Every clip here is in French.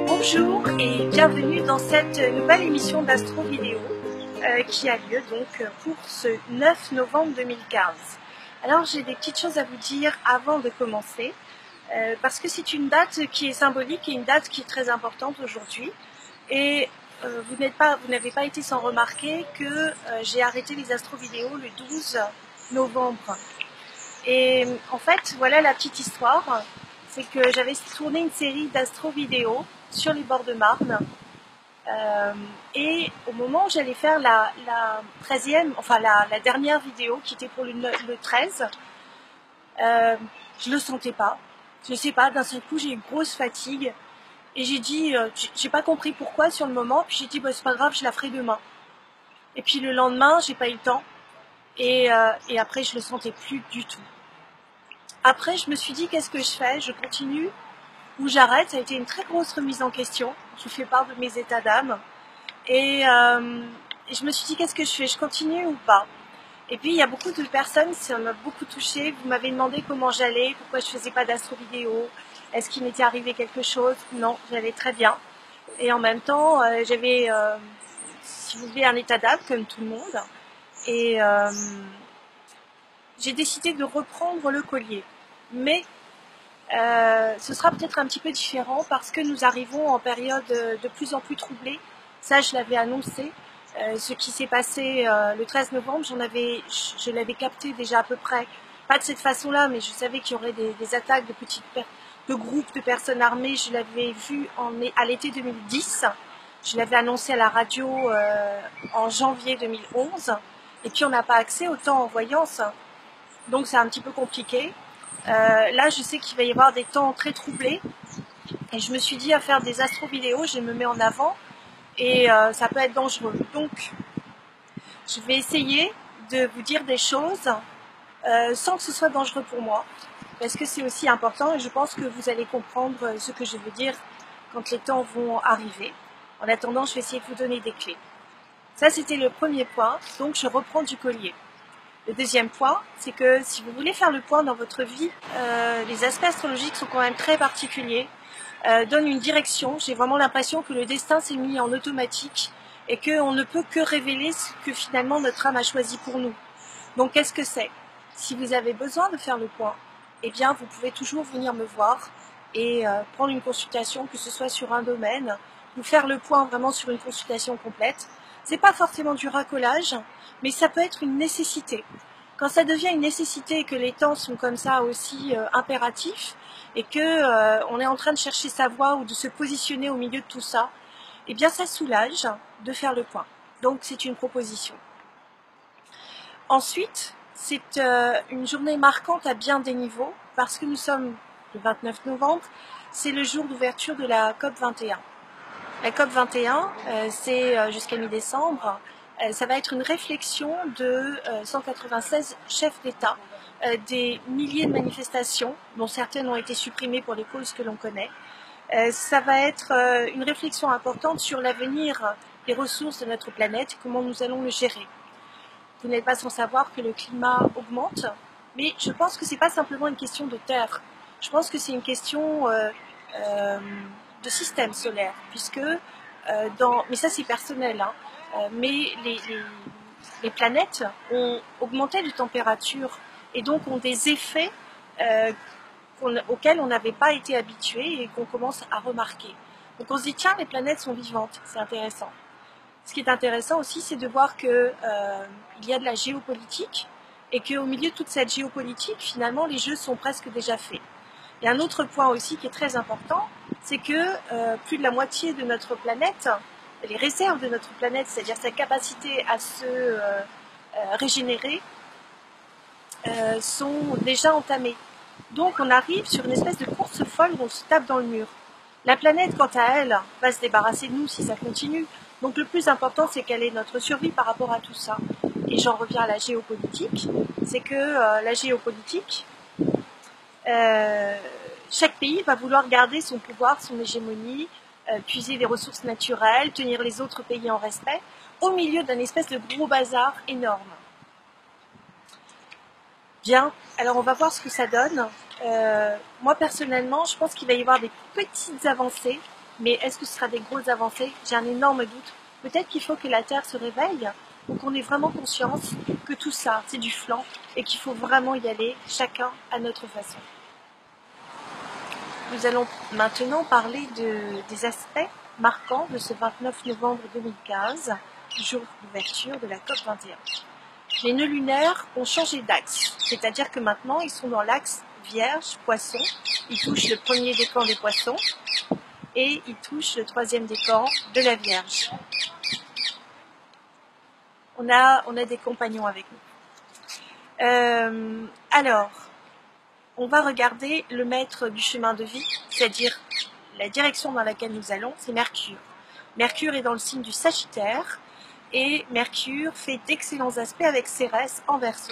Bonjour et bienvenue dans cette nouvelle émission d'Astro Vidéo qui a lieu donc pour ce 9 novembre 2015. Alors j'ai des petites choses à vous dire avant de commencer parce que c'est une date qui est symbolique et une date qui est très importante aujourd'hui et vous n'avez pas été sans remarquer que j'ai arrêté les Astro Vidéo le 12 novembre. Et en fait voilà la petite histoire, c'est que j'avais tourné une série d'Astro Vidéo sur les bords de Marne et au moment où j'allais faire la 13e, enfin la dernière vidéo qui était pour le 13, je le sentais pas, je sais pas, d'un seul coup j'ai eu une grosse fatigue et j'ai dit, j'ai pas compris pourquoi sur le moment, puis j'ai dit bah, c'est pas grave, je la ferai demain. Et puis le lendemain j'ai pas eu le temps et après je le sentais plus du tout. Après je me suis dit qu'est-ce que je fais, je continue ou j'arrête. Ça a été une très grosse remise en question. Je fais part de mes états d'âme. Et je me suis dit, qu'est-ce que je fais? Je continue ou pas? Et puis, il y a beaucoup de personnes, ça m'a beaucoup touchée. Vous m'avez demandé comment j'allais, pourquoi je faisais pas d'astro vidéo. Est-ce qu'il m'était arrivé quelque chose? Non, j'allais très bien. Et en même temps, j'avais, si vous voulez, un état d'âme comme tout le monde. Et j'ai décidé de reprendre le collier. Mais ce sera peut-être un petit peu différent parce que nous arrivons en période de plus en plus troublée. Ça, je l'avais annoncé. Ce qui s'est passé le 13 novembre, je l'avais capté déjà à peu près, pas de cette façon-là, mais je savais qu'il y aurait des attaques de groupes de personnes armées. Je l'avais vu à l'été 2010. Je l'avais annoncé à la radio en janvier 2011. Et puis, on n'a pas accès au temps en voyance. Donc, c'est un petit peu compliqué. Là, je sais qu'il va y avoir des temps très troublés et je me suis dit à faire des astro vidéos, je me mets en avant et ça peut être dangereux. Donc, je vais essayer de vous dire des choses sans que ce soit dangereux pour moi parce que c'est aussi important et je pense que vous allez comprendre ce que je veux dire quand les temps vont arriver. En attendant, je vais essayer de vous donner des clés. Ça, c'était le premier point, donc je reprends du collier. Le deuxième point, c'est que si vous voulez faire le point dans votre vie, les aspects astrologiques sont quand même très particuliers, donnent une direction. J'ai vraiment l'impression que le destin s'est mis en automatique et qu'on ne peut que révéler ce que finalement notre âme a choisi pour nous. Donc qu'est-ce que c'est? Si vous avez besoin de faire le point, eh bien vous pouvez toujours venir me voir et prendre une consultation, que ce soit sur un domaine, ou faire le point vraiment sur une consultation complète. C'est pas forcément du racolage, mais ça peut être une nécessité. Quand ça devient une nécessité et que les temps sont comme ça aussi impératifs et que on est en train de chercher sa voie ou de se positionner au milieu de tout ça, eh bien ça soulage de faire le point. Donc c'est une proposition. Ensuite, c'est une journée marquante à bien des niveaux parce que nous sommes le 29 novembre, c'est le jour d'ouverture de la COP 21. La COP 21, c'est jusqu'à mi-décembre. Ça va être une réflexion de 196 chefs d'État, des milliers de manifestations, dont certaines ont été supprimées pour les causes que l'on connaît. Ça va être une réflexion importante sur l'avenir des ressources de notre planète et comment nous allons le gérer. Vous n'êtes pas sans savoir que le climat augmente, mais je pense que ce n'est pas simplement une question de terre. Je pense que c'est une question de système solaire, puisque mais ça c'est personnel, hein, mais les planètes ont augmenté de température et donc ont des effets auxquels on n'avait pas été habitué et qu'on commence à remarquer. Donc on se dit tiens, les planètes sont vivantes, c'est intéressant. Ce qui est intéressant aussi, c'est de voir que il y a de la géopolitique et qu'au milieu de toute cette géopolitique, finalement, les jeux sont presque déjà faits. Il y a un autre point aussi qui est très important, c'est que plus de la moitié de notre planète, les réserves de notre planète, c'est-à-dire sa capacité à se régénérer, sont déjà entamées. Donc on arrive sur une espèce de course folle où on se tape dans le mur. La planète, quant à elle, va se débarrasser de nous si ça continue. Donc le plus important, c'est quelle est notre survie par rapport à tout ça. Et j'en reviens à la géopolitique, c'est que la géopolitique, chaque pays va vouloir garder son pouvoir, son hégémonie, puiser des ressources naturelles, tenir les autres pays en respect, au milieu d'un espèce de gros bazar énorme. Bien, alors on va voir ce que ça donne. Moi personnellement, je pense qu'il va y avoir des petites avancées, mais est-ce que ce sera des grosses avancées? J'ai un énorme doute. Peut-être qu'il faut que la Terre se réveille, pour qu'on ait vraiment conscience que tout ça, c'est du flan, et qu'il faut vraiment y aller, chacun à notre façon. Nous allons maintenant parler des aspects marquants de ce 29 novembre 2015, jour d'ouverture de la COP 21. Les nœuds lunaires ont changé d'axe, c'est-à-dire que maintenant ils sont dans l'axe Vierge-Poisson. Ils touchent le premier décan des Poissons et ils touchent le troisième décan de la Vierge. On a des compagnons avec nous. Alors, on va regarder le maître du chemin de vie, c'est-à-dire la direction dans laquelle nous allons, c'est Mercure. Mercure est dans le signe du Sagittaire. Et Mercure fait d'excellents aspects avec Cérès en Verseau.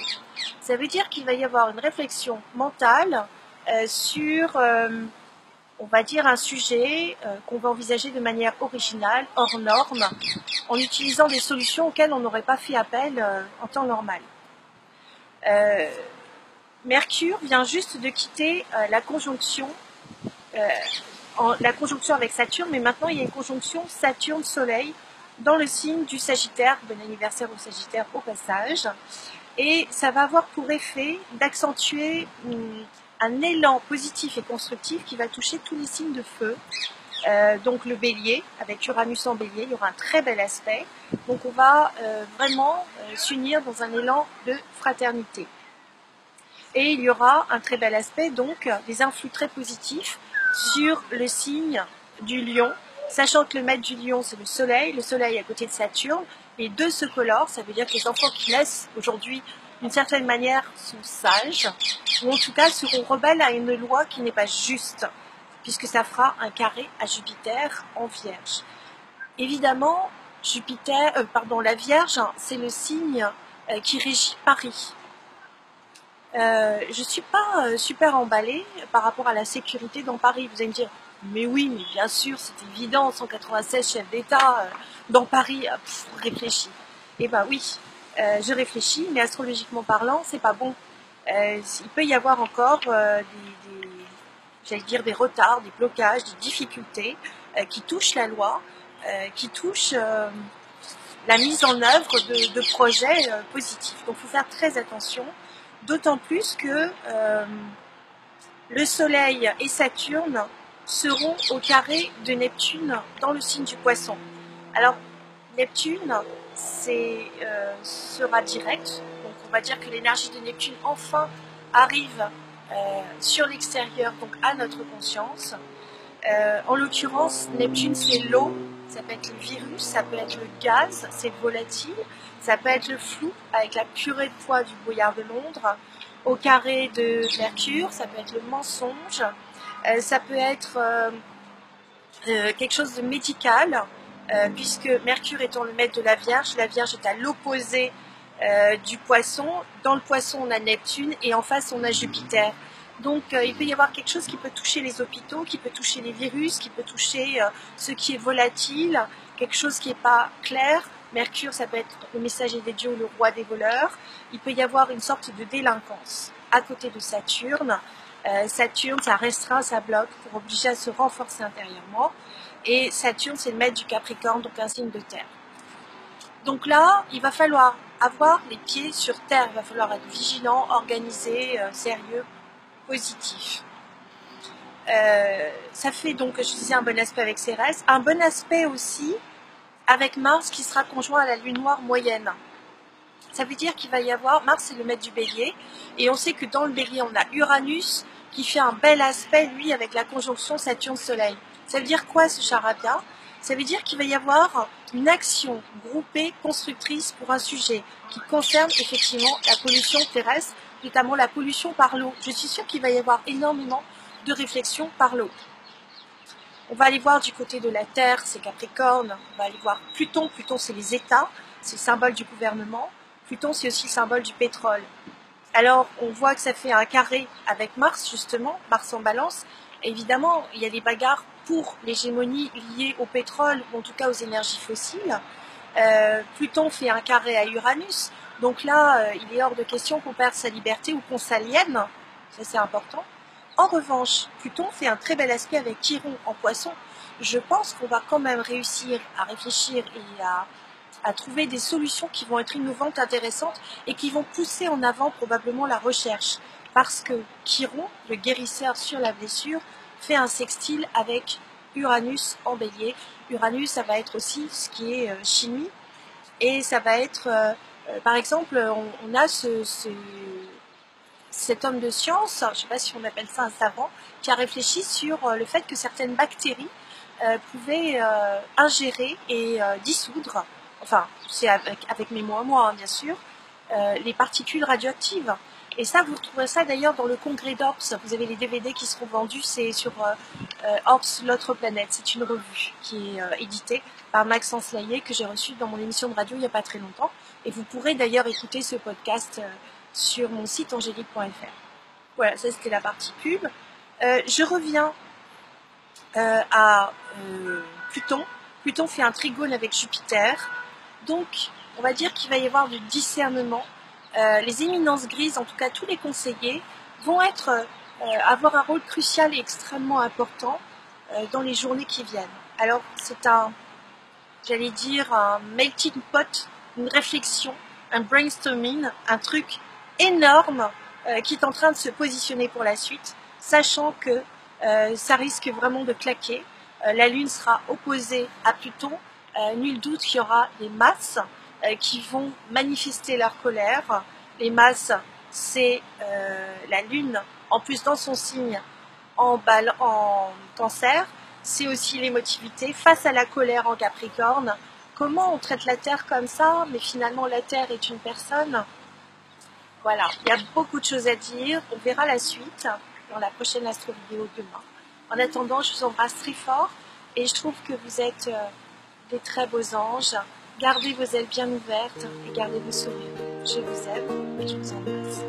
Ça veut dire qu'il va y avoir une réflexion mentale sur, on va dire, un sujet qu'on va envisager de manière originale, hors norme, en utilisant des solutions auxquelles on n'aurait pas fait appel en temps normal. Mercure vient juste de quitter la conjonction avec Saturne, mais maintenant il y a une conjonction Saturne-Soleil dans le signe du Sagittaire. Bon anniversaire au Sagittaire au passage. Et ça va avoir pour effet d'accentuer un élan positif et constructif qui va toucher tous les signes de feu. Donc le Bélier, avec Uranus en Bélier, il y aura un très bel aspect. Donc on va vraiment s'unir dans un élan de fraternité. Et il y aura un très bel aspect, donc des influx très positifs sur le signe du Lion, sachant que le maître du Lion, c'est le Soleil à côté de Saturne. Les deux se colorent, ça veut dire que les enfants qui naissent aujourd'hui, d'une certaine manière, sont sages, ou en tout cas seront rebelles à une loi qui n'est pas juste, puisque ça fera un carré à Jupiter en Vierge. Évidemment, la Vierge, c'est le signe qui régit Paris. Je suis pas super emballée par rapport à la sécurité dans Paris. Vous allez me dire, mais oui, mais bien sûr, c'est évident, 196 chefs d'État dans Paris, réfléchis. Eh ben oui, je réfléchis, mais astrologiquement parlant, c'est pas bon. Il peut y avoir encore des retards, des blocages, des difficultés qui touchent la loi, qui touchent la mise en œuvre de projets positifs. Donc il faut faire très attention, d'autant plus que le Soleil et Saturne seront au carré de Neptune dans le signe du Poisson. Alors Neptune sera direct, donc on va dire que l'énergie de Neptune enfin arrive sur l'extérieur, donc à notre conscience. En l'occurrence, Neptune c'est l'eau, ça peut être le virus, ça peut être le gaz, c'est volatile, ça peut être le flou avec la purée de poids du brouillard de Londres. Au carré de Mercure, ça peut être le mensonge, ça peut être quelque chose de médical, puisque Mercure étant le maître de la Vierge est à l'opposé du Poisson. Dans le Poisson, on a Neptune et en face, on a Jupiter. Donc, il peut y avoir quelque chose qui peut toucher les hôpitaux, qui peut toucher les virus, qui peut toucher ce qui est volatile, quelque chose qui n'est pas clair. Mercure, ça peut être le messager des dieux ou le roi des voleurs. Il peut y avoir une sorte de délinquance à côté de Saturne. Saturne, ça restreint, ça bloque pour obliger à se renforcer intérieurement. Et Saturne, c'est le maître du Capricorne, donc un signe de terre. Donc là, il va falloir avoir les pieds sur terre. Il va falloir être vigilant, organisé, sérieux, positif. Ça fait donc, je disais, un bon aspect avec Cérès. Un bon aspect aussi avec Mars qui sera conjoint à la lune noire moyenne. Ça veut dire qu'il va y avoir, Mars c'est le maître du Bélier, et on sait que dans le Bélier on a Uranus qui fait un bel aspect lui avec la conjonction Saturne-Soleil. Ça veut dire quoi ce charabia? Ça veut dire qu'il va y avoir une action groupée, constructrice pour un sujet qui concerne effectivement la pollution terrestre, notamment la pollution par l'eau. Je suis sûre qu'il va y avoir énormément de réflexions par l'eau. On va aller voir du côté de la Terre, c'est Capricorne. On va aller voir Pluton. Pluton, c'est les États, c'est le symbole du gouvernement. Pluton, c'est aussi le symbole du pétrole. Alors, on voit que ça fait un carré avec Mars, justement, Mars en balance. Et évidemment, il y a des bagarres pour l'hégémonie liée au pétrole, ou en tout cas aux énergies fossiles. Pluton fait un carré à Uranus, donc là, il est hors de question qu'on perde sa liberté ou qu'on s'aliène, ça c'est important. En revanche, Pluton fait un très bel aspect avec Chiron en Poisson. Je pense qu'on va quand même réussir à réfléchir et à trouver des solutions qui vont être innovantes, intéressantes et qui vont pousser en avant probablement la recherche. Parce que Chiron, le guérisseur sur la blessure, fait un sextile avec Uranus en Bélier. Uranus, ça va être aussi ce qui est chimie. Et ça va être, par exemple, on a cet homme de science, je ne sais pas si on appelle ça un savant, qui a réfléchi sur le fait que certaines bactéries pouvaient ingérer et dissoudre, enfin c'est avec mes mots à moi, hein, bien sûr, les particules radioactives. Et ça, vous retrouverez ça d'ailleurs dans le congrès d'Orps. Vous avez les DVD qui seront vendus, c'est sur Orps, l'autre planète. C'est une revue qui est éditée par Maxence Laillé, que j'ai reçue dans mon émission de radio il n'y a pas très longtemps. Et vous pourrez d'ailleurs écouter ce podcast sur mon site angélique.fr. Voilà, ça c'était la partie pub. Je reviens à Pluton. Pluton fait un trigone avec Jupiter. Donc, on va dire qu'il va y avoir du discernement. Les éminences grises, en tout cas tous les conseillers, vont avoir un rôle crucial et extrêmement important dans les journées qui viennent. Alors, c'est j'allais dire, un melting pot, une réflexion, un brainstorming, un truc énorme qui est en train de se positionner pour la suite, sachant que ça risque vraiment de claquer. La Lune sera opposée à Pluton. Nul doute qu'il y aura des masses qui vont manifester leur colère. Les masses, c'est la Lune, en plus dans son signe en Cancer. C'est aussi l'émotivité face à la colère en Capricorne. Comment on traite la Terre comme ça, mais finalement la Terre est une personne? Voilà, il y a beaucoup de choses à dire. On verra la suite dans la prochaine astro vidéo demain. En attendant, je vous embrasse très fort et je trouve que vous êtes des très beaux anges. Gardez vos ailes bien ouvertes et gardez vos sourires. Je vous aime et je vous embrasse.